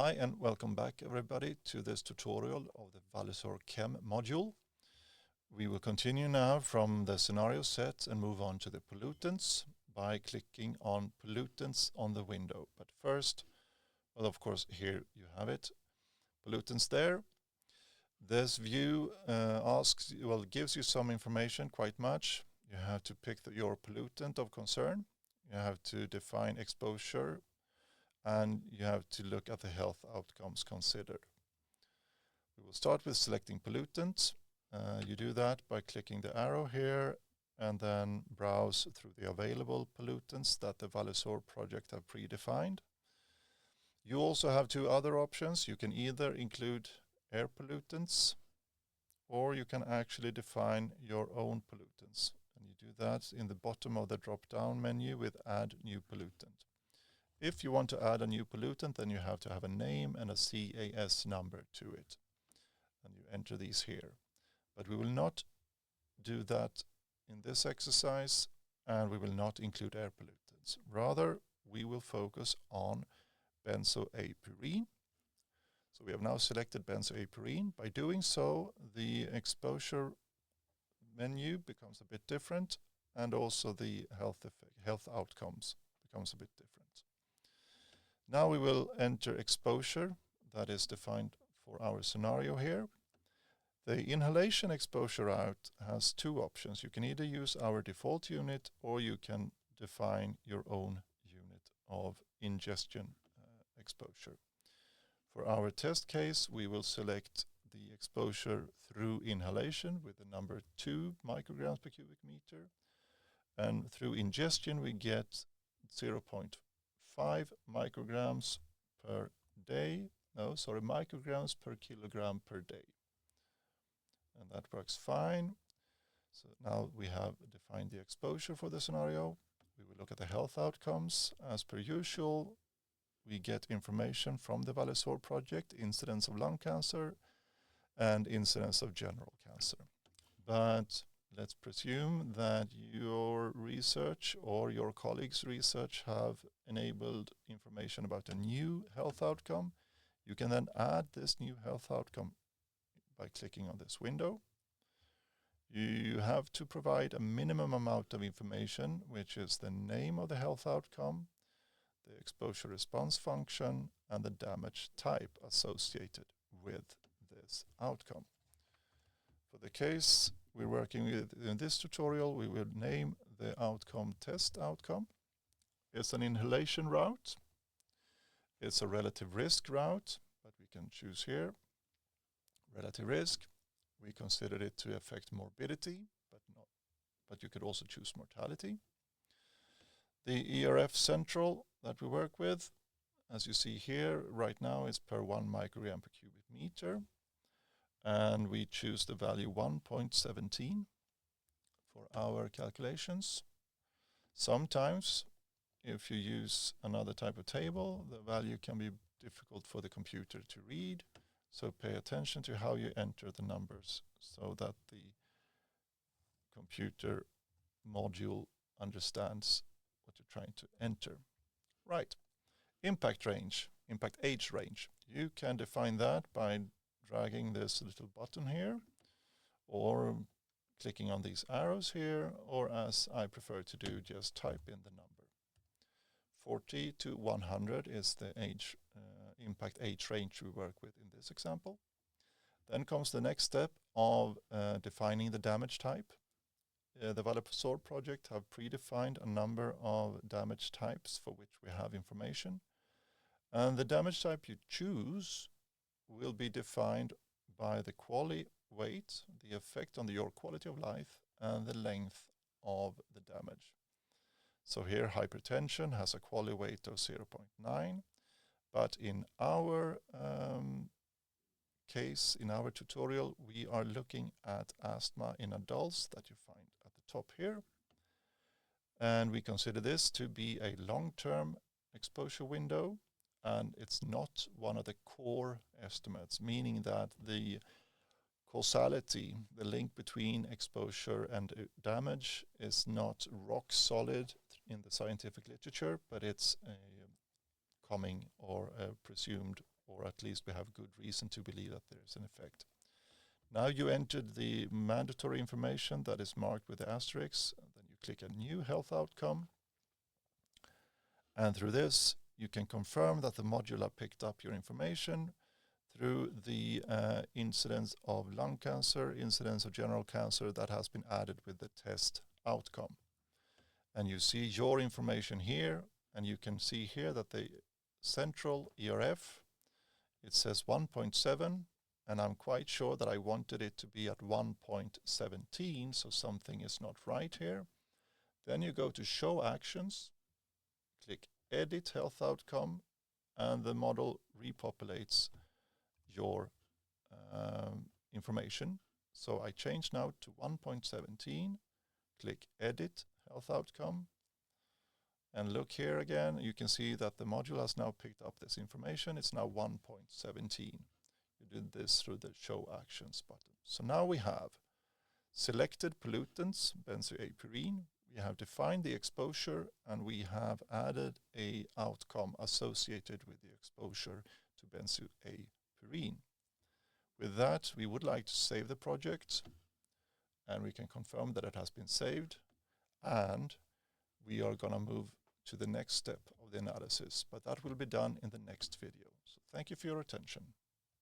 Hi and welcome back everybody to this tutorial of the VALESOR CHEM module. We will continue now from the scenario set and move on to the pollutants by clicking on pollutants on the window. But first, well, of course, here you have it, pollutants there. This view gives you some information, quite much. You have to pick your pollutant of concern. You have to define exposure, and you have to look at the health outcomes considered. We will start with selecting pollutants. You do that by clicking the arrow here and then browse through the available pollutants that the VALESOR project have predefined. You also have two other options. You can either include air pollutants or you can actually define your own pollutants. And you do that in the bottom of the drop-down menu with Add New Pollutant. If you want to add a new pollutant, then you have to have a name and a CAS number to it. And you enter these here. But we will not do that in this exercise, and we will not include air pollutants. Rather, we will focus on benzoapyrene. So we have now selected benzoapyrene. By doing so, the exposure menu becomes a bit different, and also the health outcomes becomes a bit different. Now we will enter exposure that is defined for our scenario here. The inhalation exposure route has two options. You can either use our default unit or you can define your own unit of ingestion exposure. For our test case, we will select the exposure through inhalation with the number 2 micrograms per cubic meter. And through ingestion, we get 0.5 micrograms per micrograms per kilogram per day. And that works fine. So now we have defined the exposure for the scenario. We will look at the health outcomes. As per usual, we get information from the VALESOR project, incidence of lung cancer and incidence of general cancer. But let's presume that your research or your colleagues' research have enabled information about a new health outcome. You can then add this new health outcome by clicking on this window. You have to provide a minimum amount of information, which is the name of the health outcome, the exposure response function, and the damage type associated with this outcome. For the case we're working with in this tutorial, we will name the outcome test outcome. It's an inhalation route. It's a relative risk route, but we can choose here relative risk. We considered it to affect morbidity, but you could also choose mortality. The ERF central that we work with, as you see here, right now is per 1 microgram per cubic meter. And we choose the value 1.17 for our calculations. Sometimes, if you use another type of table, the value can be difficult for the computer to read. So pay attention to how you enter the numbers so that the computer module understands what you're trying to enter. Right. Impact age range. You can define that by dragging this little button here, or clicking on these arrows here, or as I prefer to do, just type in the number. 40 to 100 is the impact age range we work with in this example. Then comes the next step of defining the damage type. The VALESOR project have predefined a number of damage types for which we have information. And the damage type you choose will be defined by the QALY weight, the effect on your quality of life, and the length of the damage. So here hypertension has a QALY weight of 0.9, but in our case, in our tutorial, we are looking at asthma in adults that you find at the top here. And we consider this to be a long-term exposure window, and it's not one of the core estimates, meaning that the causality, the link between exposure and damage, is not rock solid in the scientific literature, but it's a coming or a presumed or at least we have good reason to believe that there is an effect. Now you entered the mandatory information that is marked with the asterisk, and then you click a new health outcome. And through this, you can confirm that the module have picked up your information through the incidence of lung cancer, incidence of general cancer that has been added with the test outcome. And you see your information here, and you can see here that the central ERF, it says 1.7, and I'm quite sure that I wanted it to be at 1.17, so something is not right here. Then you go to Show Actions, click Edit Health Outcome, and the model repopulates your information. So I change now to 1.17, click Edit Health Outcome, and look here again. You can see that the module has now picked up this information. It's now 1.17. You did this through the Show Actions button. So now we have selected pollutants, benzoapyrene. We have defined the exposure, and we have added a outcome associated with the exposure to benzoapyrene. With that, we would like to save the project, and we can confirm that it has been saved, and we are going to move to the next step of the analysis, but that will be done in the next video. So thank you for your attention.